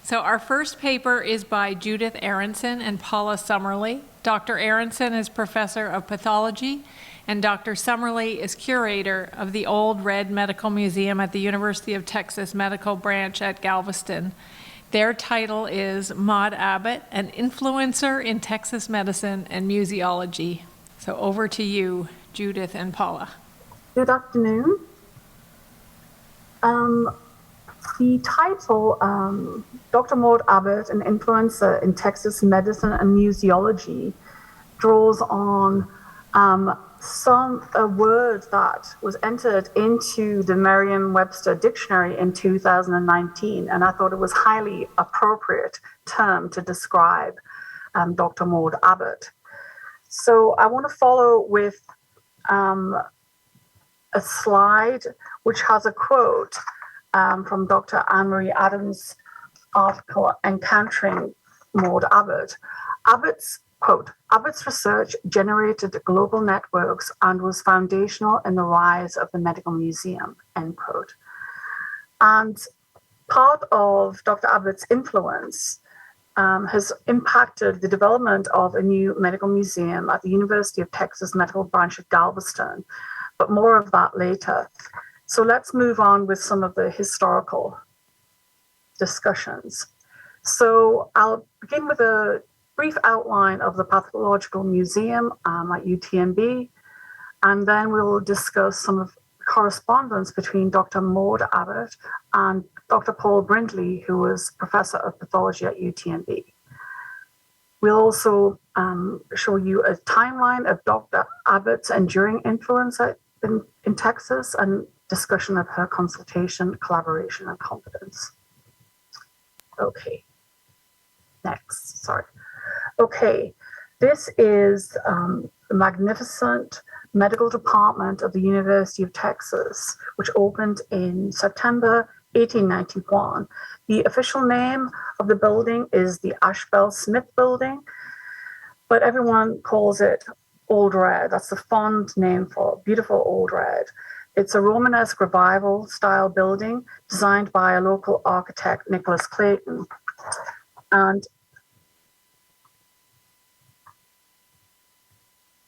So our first paper is by Judith Aronson and Paula Summerly. Dr. Aronson is professor of pathology, and Dr. Summerly is curator of the Old Red Medical Museum at the University of Texas Medical Branch at Galveston. Their title is Maude Abbott, an influencer in Texas medicine and museology. So over to you, Judith and Paula. Good afternoon. The title, Dr. Maude Abbott, an influencer in Texas medicine and museology, draws on a word that was entered into the Merriam-Webster dictionary in 2019, and I thought it was highly appropriate term to describe Dr. Maude Abbott. So I want to follow with a slide which has a quote from Dr. Anne-Marie Adams' article Encountering Maude Abbott. Abbott's quote, Abbott's research generated global networks and was foundational in the rise of the medical museum, end quote. And part of Dr. Abbott's influence has impacted the development of a new medical museum at the University of Texas Medical Branch at Galveston, but more of that later. So let's move on with some of the historical discussions. So I'll begin with a brief outline of the Pathological Museum at UTMB, and then we'll discuss some of the correspondence between Dr. Maude Abbott and Dr. Paul Brindley, who was professor of pathology at UTMB. We'll also show you a timeline of Dr. Abbott's enduring influence in Texas and discussion of her consultation, collaboration, and confidence. Okay, next, sorry. Okay, this is the magnificent medical department of the University of Texas, which opened in September 1891. The official name of the building is the Ashbel Smith Building, but everyone calls it Old Red. That's the fond name for beautiful Old Red. It's a Romanesque revival style building designed by a local architect, Nicholas Clayton. And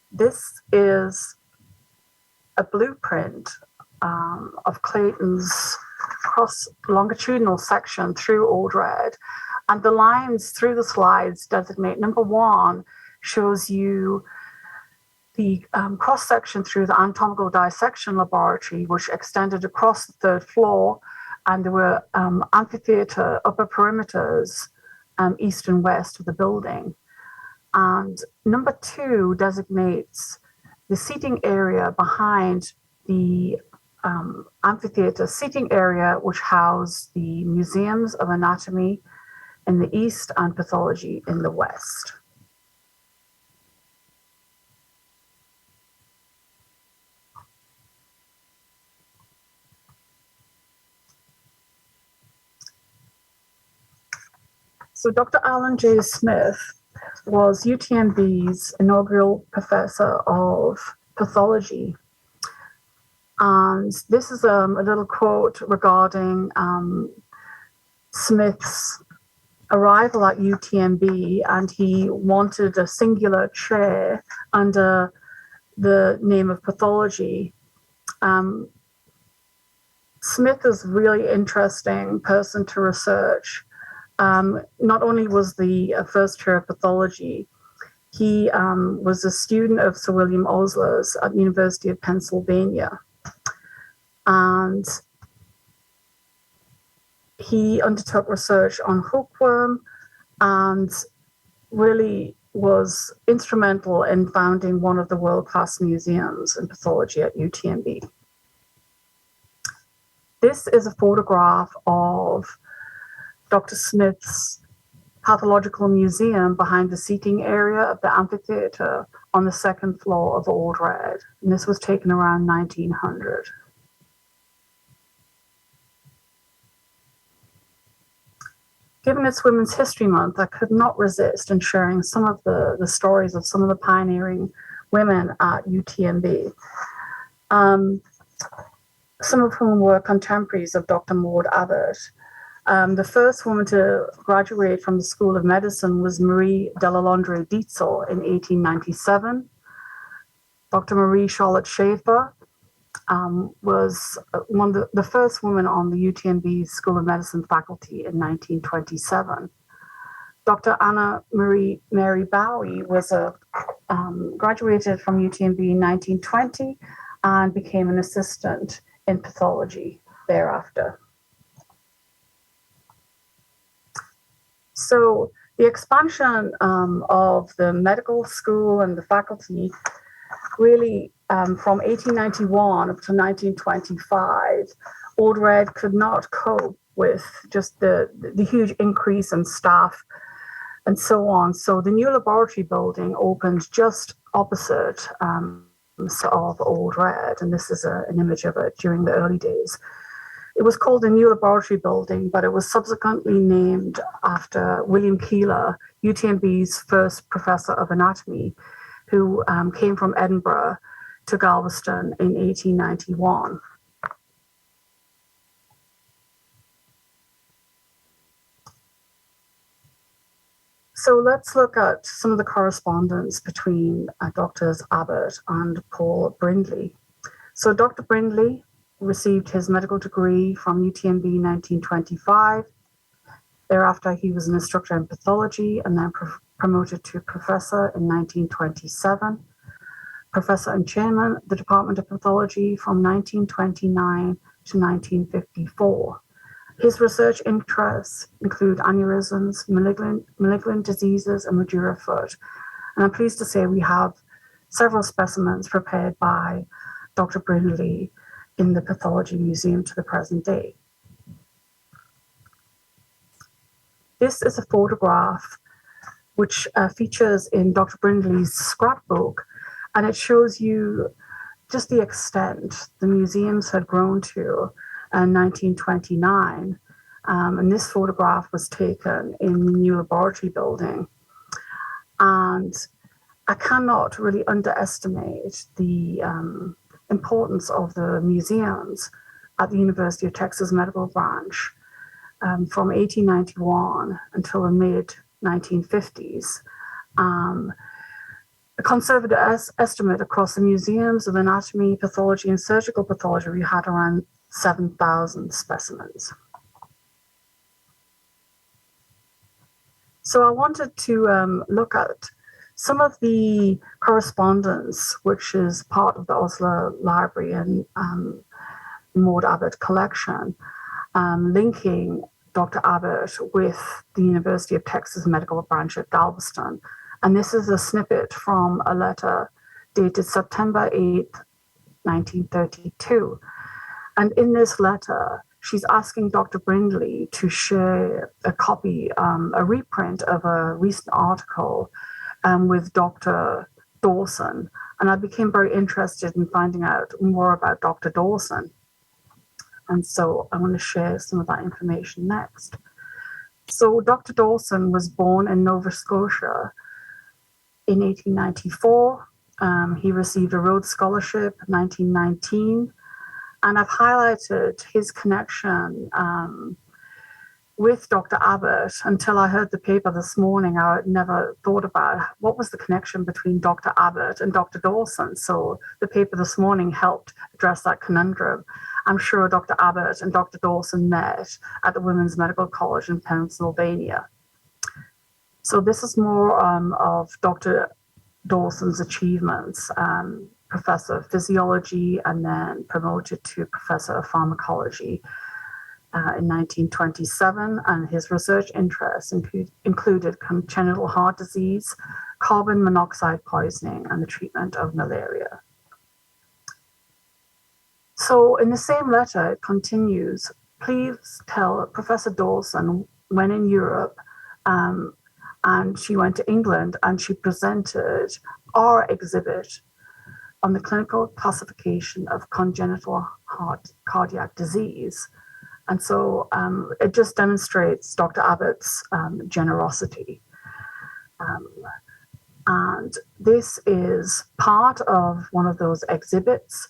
this is a blueprint of Clayton's longitudinal section through Old Red. And the lines through the slides designate number one shows you the cross-section through the anatomical dissection laboratory, which extended across the third floor, and there were amphitheater upper perimeters east and west of the building. And number two designates the seating area behind the amphitheater seating area, which housed the museums of anatomy in the east and pathology in the west. So Dr. Alan J. Smith was UTMB's inaugural professor of pathology. And this is a little quote regarding Smith's arrival at UTMB, and he wanted a singular chair under the name of pathology. Smith is a really interesting person to research. Not only was the first chair of pathology, he was a student of Sir William Osler's at the University of Pennsylvania. And he undertook research on hookworm and really was instrumental in founding one of the world-class museums in pathology at UTMB. This is a photograph of Dr. Smith's Pathological Museum behind the seating area of the amphitheater on the second floor of Old Red. And this was taken around 1900. Given it's Women's History Month, I could not resist in sharing some of the stories of some of the pioneering women at UTMB. Some of whom were contemporaries of Dr. Maude Abbott. The first woman to graduate from the School of Medicine was Marie Delalondre Dietzel in 1897. Dr. Marie Charlotte Schaefer was one of the first woman on the UTMB School of Medicine faculty in 1927. Dr. Anna Marie Mary Bowie was graduated from UTMB in 1920 and became an assistant in pathology thereafter. So the expansion of the medical school and the faculty really from 1891 up to 1925, Old Red could not cope with just the huge increase in staff and so on. So the new laboratory building opened just opposite of Old Red, and this is an image of it during the early days. It was called the New Laboratory Building, but it was subsequently named after William Keeler, UTMB's first professor of anatomy, who came from Edinburgh to Galveston in 1891. So let's look at some of the correspondence between Drs. Abbott and Paul Brindley. So Dr. Brindley received his medical degree from UTMB in 1925. Thereafter, he was an instructor in pathology and then promoted to professor in 1927. Professor and chairman of the Department of Pathology from 1929 to 1954. His research interests include aneurysms, malignant diseases, and Madura foot. And I'm pleased to say we have several specimens prepared by Dr. Brinley in the Pathology Museum to the present day. This is a photograph which features in Dr. Brindley's scrapbook, and it shows you just the extent the museums had grown to in 1929. And this photograph was taken in the new laboratory building. And I cannot really underestimate the importance of the museums at the University of Texas Medical Branch from 1891 until the mid-1950s. A conservative estimate across the museums of anatomy, pathology, and surgical pathology, we had around 7,000 specimens. So I wanted to look at some of the correspondence, which is part of the Oslo Library and Maude Abbott collection, linking Dr. Abbott with the University of Texas Medical Branch at Galveston. And this is a snippet from a letter dated September 8th, 1932. And in this letter, she's asking Dr. Brindley to share a copy, a reprint of a recent article with Dr. Dawson. And I became very interested in finding out more about Dr. Dawson. And so I want to share some of that information next. So Dr. Dawson was born in Nova Scotia in 1894. He received a Rhodes Scholarship in 1919. And I've highlighted his connection with Dr. Abbott until I heard the paper this morning. I had never thought about what was the connection between Dr. Abbott and Dr. Dawson. So the paper this morning helped address that conundrum. I'm sure Dr. Abbott and Dr. Dawson met at the Women's Medical College in Pennsylvania. So this is more of Dr. Dawson's achievements. Professor of physiology and then promoted to professor of pharmacology in 1927. And his research interests included congenital heart disease, carbon monoxide poisoning, and the treatment of malaria. So in the same letter, it continues, please tell Professor Dawson when in Europe, and she went to England and she presented our exhibit on the clinical classification of congenital cardiac disease. And so it just demonstrates Dr. Abbott's generosity. And this is part of one of those exhibits.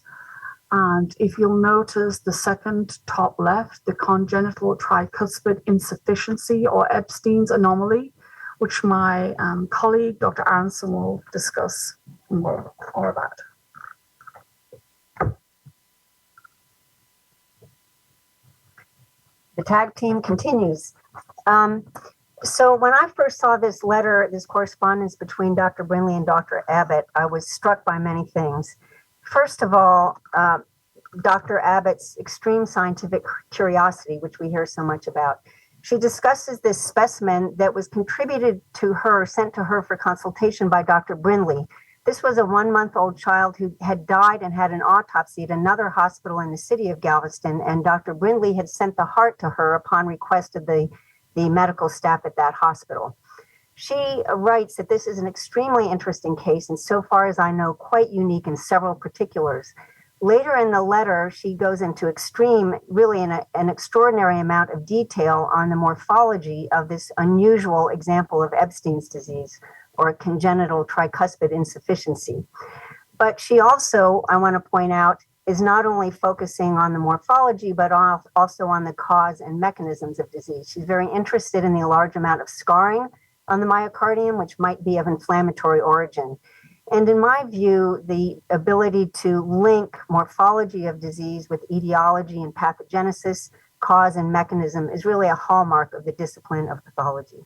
And if you'll notice the second top left, the congenital tricuspid insufficiency or Epstein's anomaly, which my colleague, Dr. Aronson, will discuss more about. The tag team continues. So when I first saw this letter, this correspondence between Dr. Brinley and Dr. Abbott, I was struck by many things. First of all, Dr. Abbott's extreme scientific curiosity, which we hear so much about. She discusses this specimen that was contributed to her, sent to her for consultation by Dr. Brindley. This was a 1-month-old child who had died and had an autopsy at another hospital in the city of Galveston, and Dr. Brindley had sent the heart to her upon request of the medical staff at that hospital. She writes that this is an extremely interesting case, and so far as I know, quite unique in several particulars. Later in the letter, she goes into an extraordinary amount of detail on the morphology of this unusual example of Epstein's disease, or congenital tricuspid insufficiency. But she also, I want to point out, is not only focusing on the morphology, but also on the cause and mechanisms of disease. She's very interested in the large amount of scarring on the myocardium, which might be of inflammatory origin. And in my view, the ability to link morphology of disease with etiology and pathogenesis, cause and mechanism is really a hallmark of the discipline of pathology.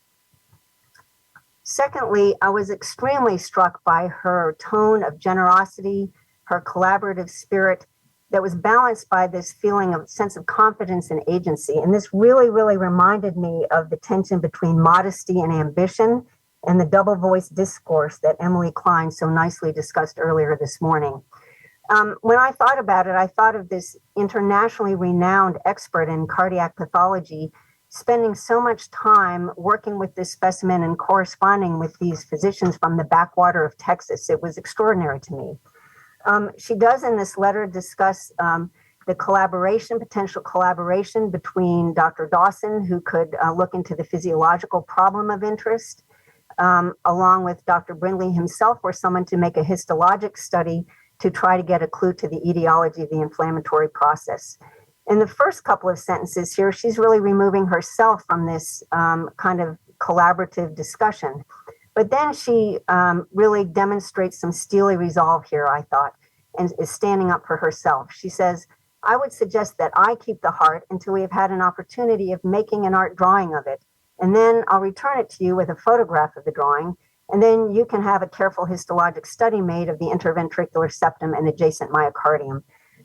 Secondly, I was extremely struck by her tone of generosity, her collaborative spirit that was balanced by this feeling of sense of confidence and agency. And this really, really reminded me of the tension between modesty and ambition and the double voice discourse that Emily Klein so nicely discussed earlier this morning. When I thought about it, I thought of this internationally renowned expert in cardiac pathology spending so much time working with this specimen and corresponding with these physicians from the backwater of Texas. It was extraordinary to me. She does in this letter discuss the potential collaboration between Dr. Dawson, who could look into the physiological problem of interest, along with Dr. Brinley himself, or someone to make a histologic study to try to get a clue to the etiology of the inflammatory process. In the first couple of sentences here, she's really removing herself from this kind of collaborative discussion. But then she really demonstrates some steely resolve here, I thought, and is standing up for herself. She says, I would suggest that I keep the heart until we have had an opportunity of making an art drawing of it. And then I'll return it to you with a photograph of the drawing. And then you can have a careful histologic study made of the interventricular septum and adjacent myocardium.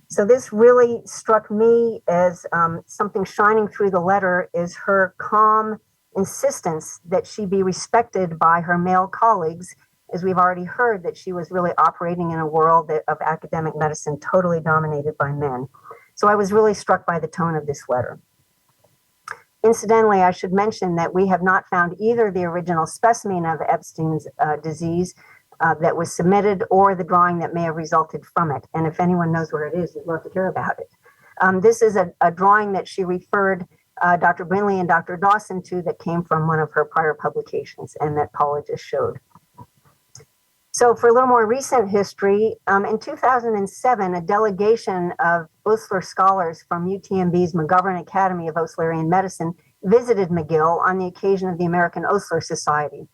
So this really struck me as something shining through the letter is her calm insistence that she be respected by her male colleagues, as we've already heard that she was really operating in a world of academic medicine totally dominated by men. So I was really struck by the tone of this letter. Incidentally, I should mention that we have not found either the original specimen of Epstein's disease that was submitted or the drawing that may have resulted from it. And if anyone knows where it is, we'd love to hear about it. This is a drawing that she referred Dr. Brinley and Dr. Dawson to that came from one of her prior publications and that Paula just showed. So for a little more recent history, in 2007, a delegation of Osler scholars from UTMB's McGovern Academy of Oslerian Medicine visited McGill on the occasion of the American Osler Society.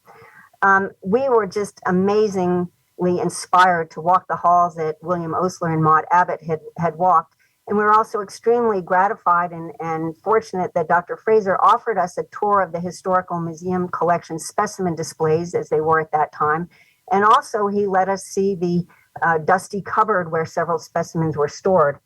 We were just amazingly inspired to walk the halls that William Osler and Maude Abbott had walked. And we were also extremely gratified and fortunate that Dr. Fraser offered us a tour of the historical museum collection specimen displays as they were at that time. And also he let us see the dusty cupboard where several specimens were stored.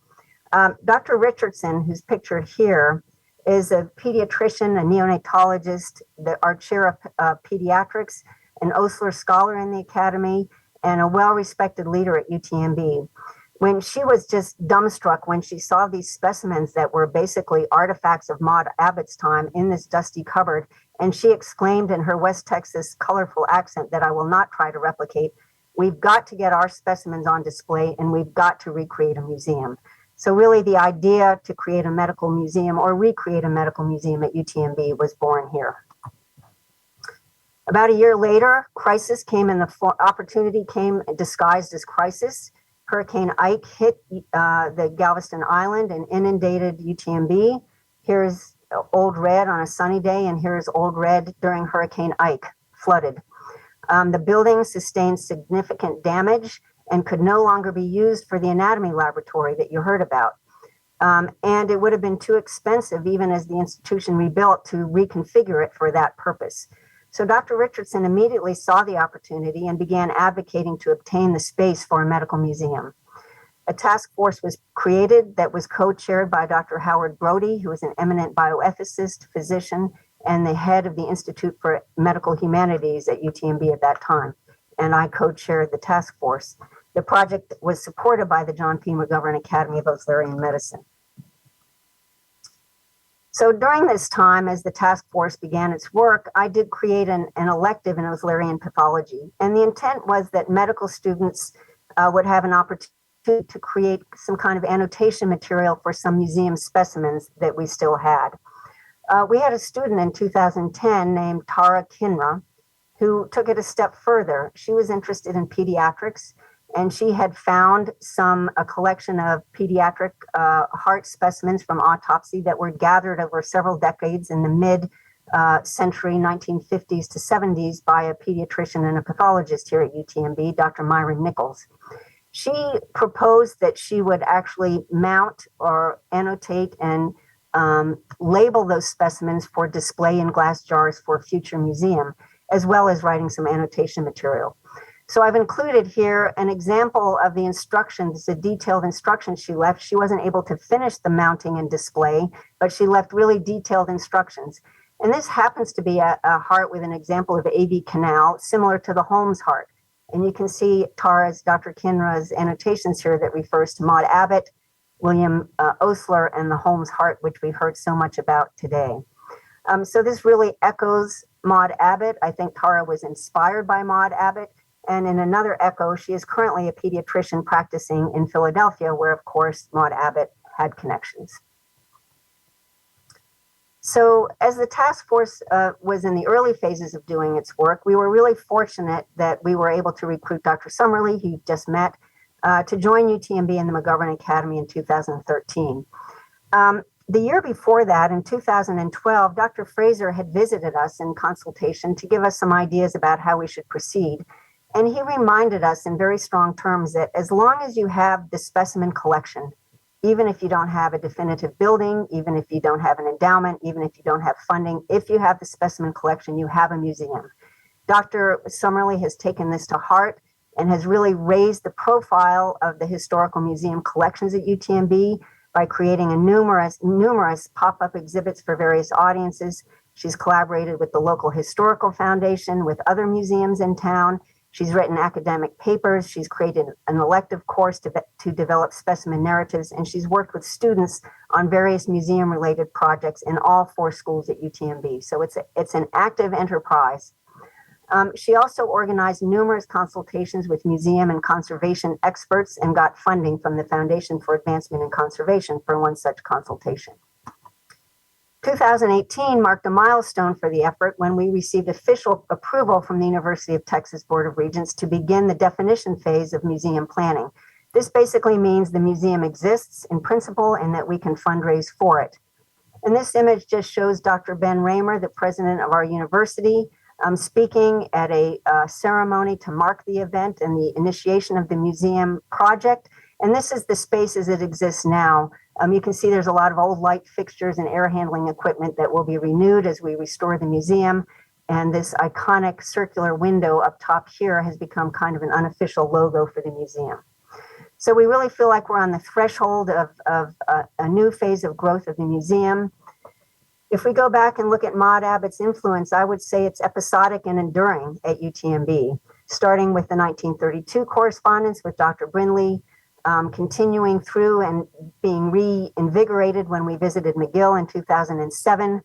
Dr. Richardson, who's pictured here, is a pediatrician, a neonatologist, our chair of pediatrics, an Osler scholar in the academy, and a well-respected leader at UTMB. When she was just dumbstruck when she saw these specimens that were basically artifacts of Maude Abbott's time in this dusty cupboard, and she exclaimed in her West Texas colorful accent that I will not try to replicate, we've got to get our specimens on display and we've got to recreate a museum. So really the idea to create a medical museum or recreate a medical museum at UTMB was born here. About a year later, crisis came and the opportunity came disguised as crisis. Hurricane Ike hit the Galveston Island and inundated UTMB. Here's Old Red on a sunny day, and here's Old Red during Hurricane Ike, flooded. The building sustained significant damage and could no longer be used for the anatomy laboratory that you heard about. And it would have been too expensive, even as the institution rebuilt, to reconfigure it for that purpose. So Dr. Richardson immediately saw the opportunity and began advocating to obtain the space for a medical museum. A task force was created that was co-chaired by Dr. Howard Brody, who was an eminent bioethicist, physician, and the head of the Institute for Medical Humanities at UTMB at that time. And I co-chaired the task force. The project was supported by the John P. McGovern Academy of Auxiliary Medicine. So during this time, as the task force began its work, I did create an elective in Auxiliary pathology. And the intent was that medical students would have an opportunity to create some kind of annotation material for some museum specimens that we still had. We had a student in 2010 named Tara Kinra, who took it a step further. She was interested in pediatrics, and she had found a collection of pediatric heart specimens from autopsy that were gathered over several decades in the mid-century 1950s to 70s by a pediatrician and a pathologist here at UTMB, Dr. Myron Nichols. She proposed that she would actually mount or annotate and label those specimens for display in glass jars for a future museum, as well as writing some annotation material. So I've included here an example of the instructions, the detailed instructions she left. She wasn't able to finish the mounting and display, but she left really detailed instructions. And this happens to be a heart with an example of AV canal, similar to the Holmes heart. And you can see Dr. Kinra's annotations here that refers to Maude Abbott, William Osler, and the Holmes heart, which we heard so much about today. So this really echoes Maude Abbott. I think Tara was inspired by Maude Abbott. And in another echo, she is currently a pediatrician practicing in Philadelphia, where, of course, Maude Abbott had connections. So as the task force was in the early phases of doing its work, we were really fortunate that we were able to recruit Dr. Summerly, who you just met, to join UTMB and the McGovern Academy in 2013. The year before that, in 2012, Dr. Fraser had visited us in consultation to give us some ideas about how we should proceed. And he reminded us in very strong terms that as long as you have the specimen collection, even if you don't have a definitive building, even if you don't have an endowment, even if you don't have funding, if you have the specimen collection, you have a museum. Dr. Summerly has taken this to heart and has really raised the profile of the historical museum collections at UTMB by creating numerous pop-up exhibits for various audiences. She's collaborated with the local historical foundation, with other museums in town. She's written academic papers. She's created an elective course to develop specimen narratives, and she's worked with students on various museum-related projects in all 4 schools at UTMB. So it's an active enterprise. She also organized numerous consultations with museum and conservation experts and got funding from the Foundation for Advancement in Conservation for one such consultation. 2018 marked a milestone for the effort when we received official approval from the University of Texas Board of Regents to begin the definition phase of museum planning. This basically means the museum exists in principle and that we can fundraise for it. And this image just shows Dr. Ben Raymer, the president of our university, speaking at a ceremony to mark the event and the initiation of the museum project. And this is the space as it exists now. You can see there's a lot of old light fixtures and air handling equipment that will be renewed as we restore the museum. And this iconic circular window up top here has become kind of an unofficial logo for the museum. So we really feel like we're on the threshold of a new phase of growth of the museum. If we go back and look at Maude Abbott's influence, I would say it's episodic and enduring at UTMB, starting with the 1932 correspondence with Dr. Brinley, continuing through and being reinvigorated when we visited McGill in 2007,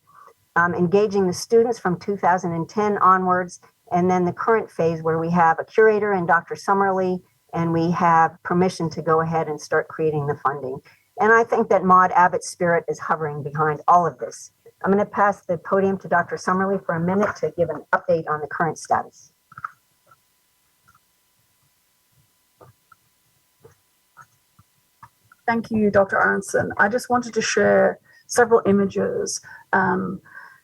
engaging the students from 2010 onwards, and then the current phase where we have a curator and Dr. Summerly, and we have permission to go ahead and start creating the funding. And I think that Maude Abbott's spirit is hovering behind all of this. I'm going to pass the podium to Dr. Summerly for a minute to give an update on the current status. Thank you, Dr. Aronson. I just wanted to share several images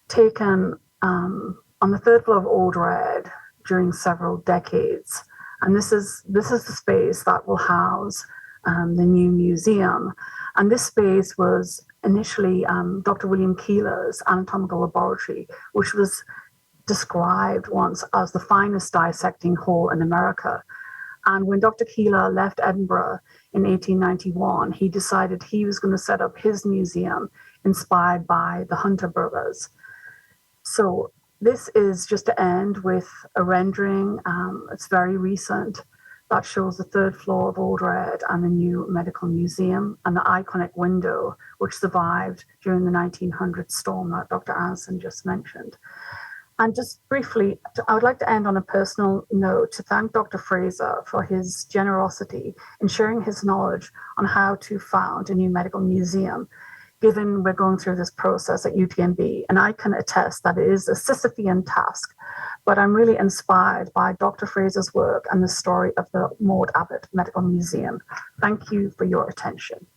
taken on the third floor of Old Red during several decades. And this is the space that will house the new museum. And this space was initially Dr. William Keeler's anatomical laboratory, which was described once as the finest dissecting hall in America. And when Dr. Keeler left Edinburgh in 1891, he decided he was going to set up his museum inspired by the Hunter brothers. So this is just to end with a rendering. It's very recent that shows the third floor of Old Red and the new medical museum and the iconic window, which survived during the 1900 storm that Dr. Aronson just mentioned. And just briefly, I would like to end on a personal note to thank Dr. Fraser for his generosity in sharing his knowledge on how to found a new medical museum, given we're going through this process at UTMB. And I can attest that it is a Sisyphean task, but I'm really inspired by Dr. Fraser's work and the story of the Maude Abbott Medical Museum. Thank you for your attention.